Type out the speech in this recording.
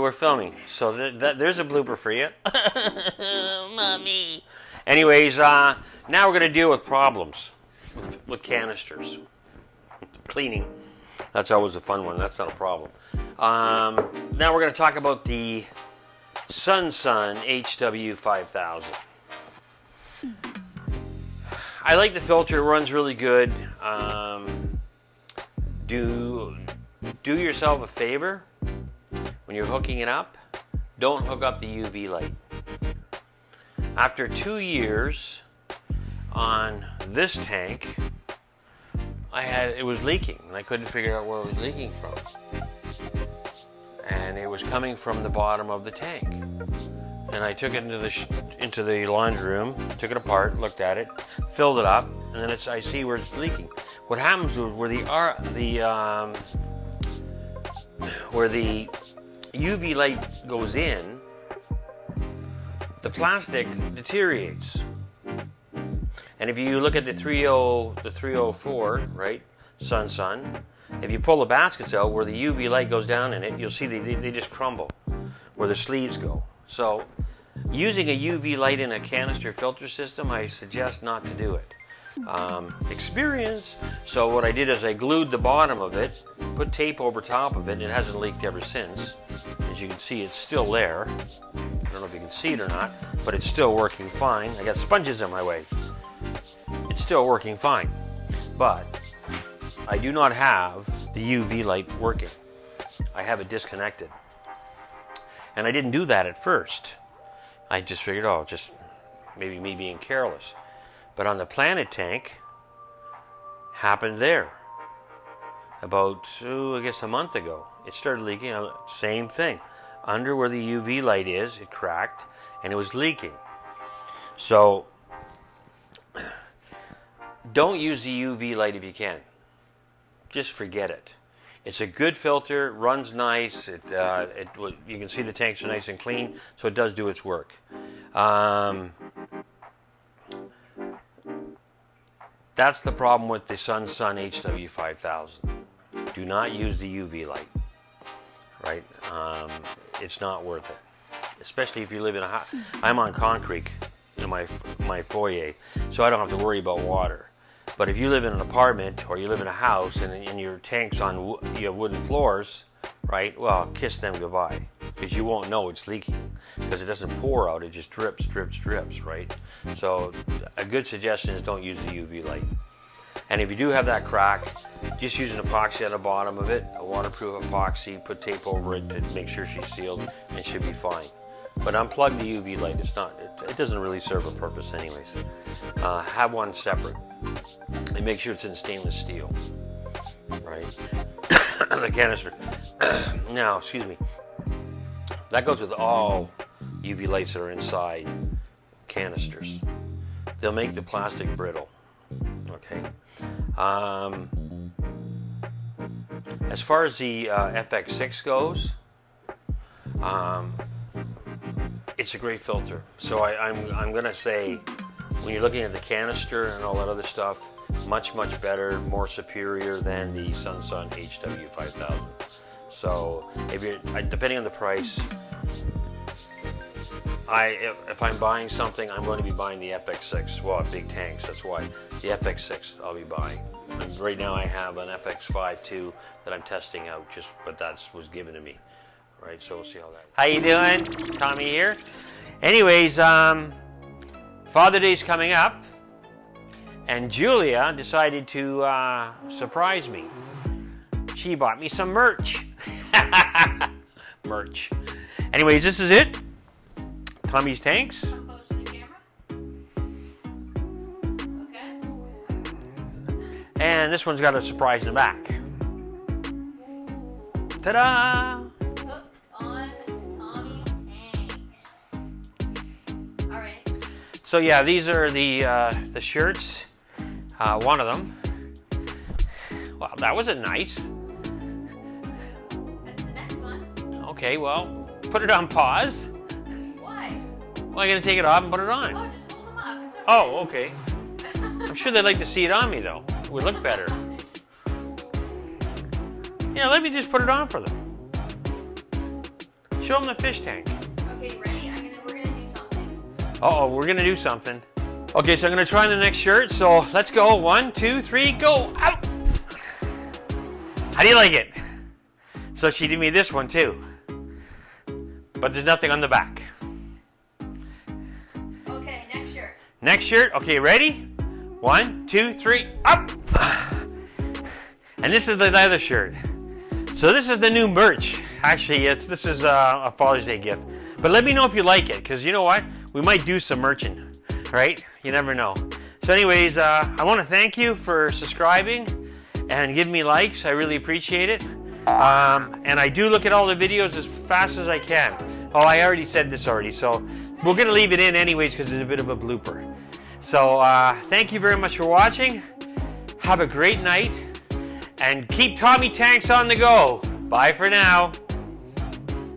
We're filming, so there's a blooper for you. Mommy. Anyways, now we're going to deal with problems with canisters. Cleaning. That's always a fun one. That's not a problem. Now we're going to talk about the SUNSUN HW-5000. I like the filter. It runs really good. Do yourself a favor. When you're hooking it up, don't hook up the UV light. After 2 years on this tank, it was leaking, and I couldn't figure out where it was leaking from. And it was coming from the bottom of the tank. And I took it into the laundry room, took it apart, looked at it, filled it up, and then I see where it's leaking. What happens is where the UV light goes in, the plastic deteriorates. And if you look at the 304, right, SUNSUN, if you pull the baskets out where the UV light goes down in it, you'll see they just crumble where the sleeves go. So using a UV light in a canister filter system, I suggest not to do it. Experience. So what I did is I glued the bottom of it, put tape over top of it, and it hasn't leaked ever since. As you can see, it's still there. I don't know if you can see it or not, but it's still working fine. I got sponges in my way. It's still working fine, but I do not have the UV light working. I have it disconnected. And I didn't do that at first. I just figured, oh, just maybe me being careless. But on the Planet tank, happened there. About, I guess a month ago. It started leaking, same thing. Under where the UV light is, it cracked, and it was leaking. So, don't use the UV light if you can. Just forget it. It's a good filter, runs nice, you can see the tanks are nice and clean, so it does do its work. That's the problem with the SUNSUN HW-5000. Do not use the UV light, right? It's not worth it, especially if you live in a house. I'm on concrete in my foyer, so I don't have to worry about water. But if you live in an apartment or you live in a house and your tank's on wooden floors, right? Well, kiss them goodbye, because you won't know it's leaking, because it doesn't pour out, it just drips, right? So a good suggestion is don't use the UV light. And if you do have that crack, just use an epoxy on the bottom of it, a waterproof epoxy, put tape over it to make sure she's sealed, and it should be fine. But unplug the UV light. It doesn't really serve a purpose anyways. Have one separate. And make sure it's in stainless steel, right? The canister. Now, excuse me. That goes with all UV lights that are inside canisters. They'll make the plastic brittle, okay? As far as the FX6 goes, it's a great filter. So I'm going to say, when you're looking at the canister and all that other stuff, much better, more superior than the SUNSUN HW-5000. So if you're, depending on the price, if I'm buying something, I'm going to be buying the FX6. Well, big tanks, that's why. The FX6 I'll be buying. And right now I have an FX5 too that I'm testing out, but that was given to me. Right, so we'll see how that. How you doing? Tommy here. Anyways, Father's Day's coming up, and Julia decided to surprise me. She bought me some merch. Merch. Anyways, this is it. Tommy's tanks. Close to the camera. Okay. And this one's got a surprise in the back. Ta-da! Hooked on Tommy's tanks. All right. So yeah, these are the shirts. One of them. Wow, that wasn't nice. That's the next one. Okay, well, put it on pause. Why? Well, I'm gonna take it off and put it on. Oh, just hold them up. It's okay. Oh, okay. I'm sure they'd like to see it on me though. It would look better. Yeah, let me just put it on for them. Show them the fish tank. Okay, ready? We're gonna do something. Uh-oh, we're gonna do something. Okay, so I'm gonna try the next shirt. So let's go. 1, 2, 3, go. Out. How do you like it? So she did me this one too. But there's nothing on the back. Okay, next shirt. Next shirt. Okay, ready? 1, 2, 3, up. And this is the other shirt. So this is the new merch. Actually, this is a Father's Day gift. But let me know if you like it, because you know what? We might do some merching, right? You never know. So anyways, I want to thank you for subscribing and giving me likes. I really appreciate it. And I do look at all the videos as fast as I can. Oh, I already said this already, so we're going to leave it in anyways because it's a bit of a blooper. So thank you very much for watching. Have a great night. And keep Tommy Tanks on the go. Bye for now.